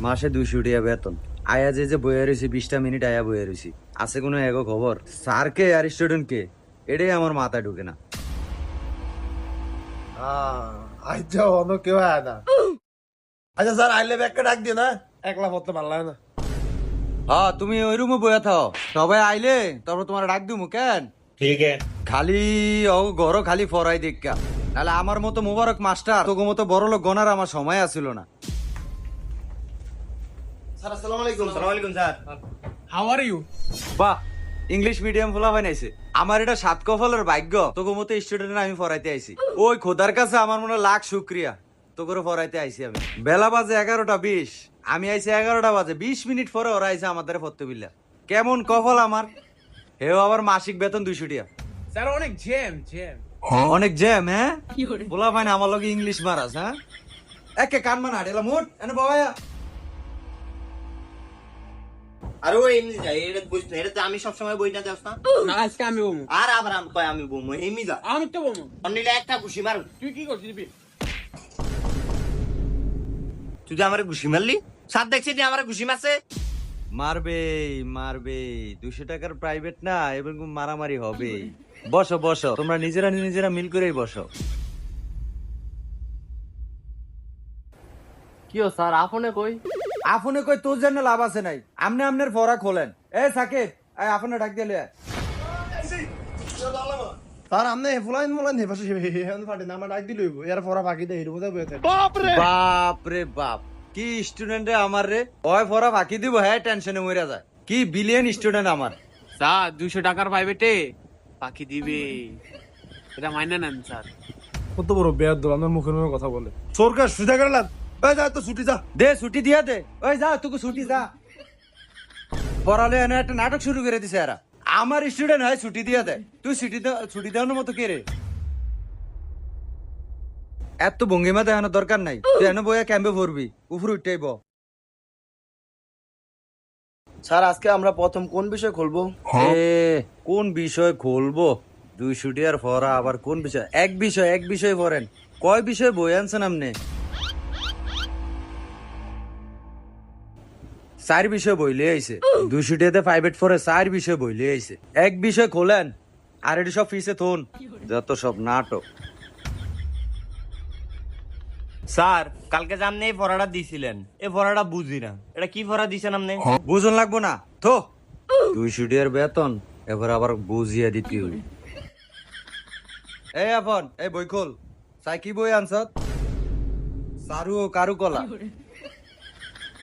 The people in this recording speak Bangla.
মাসে 200 টাকা বেতন। আয়া যে বইয়া রয়েছি 20টা মিনিট আয়া বইয়া রয়েছি, আছে কোনো এগো খবর? স্যার কে আর স্টুডেন্ট কে, এটাই আমার মাথায় ঢুকে না। আচ্ছা অন্য কেউ আয় না। আচ্ছা স্যার আইলে ব্যাগকে ডাক দিও না, একলা পড়তে ভালো লাগে না। হ্যাঁ তুমি ওই রুমে বইয়া থাও, সবাই আইলে তারপর তোমার ডাক দিমু। কেন ठीक है। খালি ও ঘর খালি ফরাই দেখা, নাহলে আমার মতো মোবারক মাস্টার তোকে মতো বড় লোক গনার আমার সময় আসিল না। স্যার আসসালামু আলাইকুম। सलामकुम सर। How are you? বাহ, ইংলিশ মিডিয়াম খোলা বানাইছে। আমার এটা সাত কফলের ভাগ্য, তোকে মতো স্টুডেন্ট আমি পড়াইতে আইছি। ওই খোদার কাছে আমার মনে হয় লাখ শুক্রিয়া, তোকে পড়াইতে আইছি আমি। বেলা বাজে 11:20, আমি আইছি 11টা বাজে 20 মিনিট পরে ওরা আইছে আমাদের পড়তে বিল্লা। কেমন কফল আমার, হেও আবার মাসিক বেতন 200 টাকা। Sir, অনেক jam. অনেক জ্যাম, হ্যাঁ বলা ভাই না আমার লগে ইংলিশ মারাস, হ্যাঁ একে কান মান হাড়েলা মোট এনে বাবায়া। আরে ও এমনি যায়, এটা বুঝছ না, এটা তো আমি সব সময় বই না যাস না। না আজকে আমি বমু। আর আবার আমি কয় আমি বমু এমনি যা। আমি তো বমু। অন্যলে একটা খুশি মার। তুই কি করছিস? তুই যে আমারে খুশি মারলি, সাত দেখছিস যে আমারে খুশি মারছে। মারবে মারবে, 200 টাকার প্রাইভেট না, এবং মারামারি হবে। বসো বসো, তোমরা নিজেরা মিল করেই বসো। কি ও স্যার আপনে কই? আপনি কই তোর জন্য লাভ আছে নাই, আমনে আমনের ফরা খোলেন। এ সাকিব এই আপনি ডাক দিলে। স্যার আমনে ফুলাইন মুলাইন হে পাশে হেন ফাটে না, আমার ডাক দিলই এর পড়া বাকি দেই রুমে বইতে থাকে। বাপ রে বাপ, কি স্টুডেন্ট রে আমার রে, ওই ফরা বাকি দিব, হ্যাঁ টেনশনে মরে যায়। কি বিলিয়ন স্টুডেন্ট আমার। স্যার 200 টাকার প্রাইভেটে বাকি দিবে, এটা মাইনা নেন স্যার। কত বড় বেয়াদব, আমার মুখের মুখে কথা বলে। সরকার সুজা করলাম, এই যা তো ছুটি যা। দে ছুটি দিয়া দে, ওই যা তুই ছুটি যা। পড়ালে এনে একটা নাটক শুরু করে দিছে এরা। আমার স্টুডেন্ট হয় ছুটি দিয়া দে, তুই ছুটি দেওয়ানোর মতো কে রে? এত ভঙ্গিমা দেখানোর দরকার নাই, তুই এনে বইয়া ক্যাম্পে ভরবি, উপরে উঠতেই ব। স্যার আজকে আমরা প্রথম কোন বিষয় খুলবো? এ কোন বিষয় খুলবো? 200 টাকার ফরা আবার কোন বিষয়? এক বিষয় পড়েন। কয় বিষয় বই আনছেন আপনি? 4 বিষয় বইলে আইছে। 200 টাকাতে প্রাইভেট ফরে 4 বিষয় বইলে আইছে। এক বিষয় খোলেন আর এটি সব ফিসে থন, যত সব নাটক। স্যার কালকে যে আপনি এই পড়াটা দিছিলেন, এই পড়াটা বুঝি না, এটা কি পড়া দিছেন আপনি? বুঝন লাগবো না তো, 200 টাকার বেতন এবার আবার বুঝিয়ে দিতে হইল। এই আপন এই বই খোল, সাই কি বই আনছত? সারু ও কারু কলা।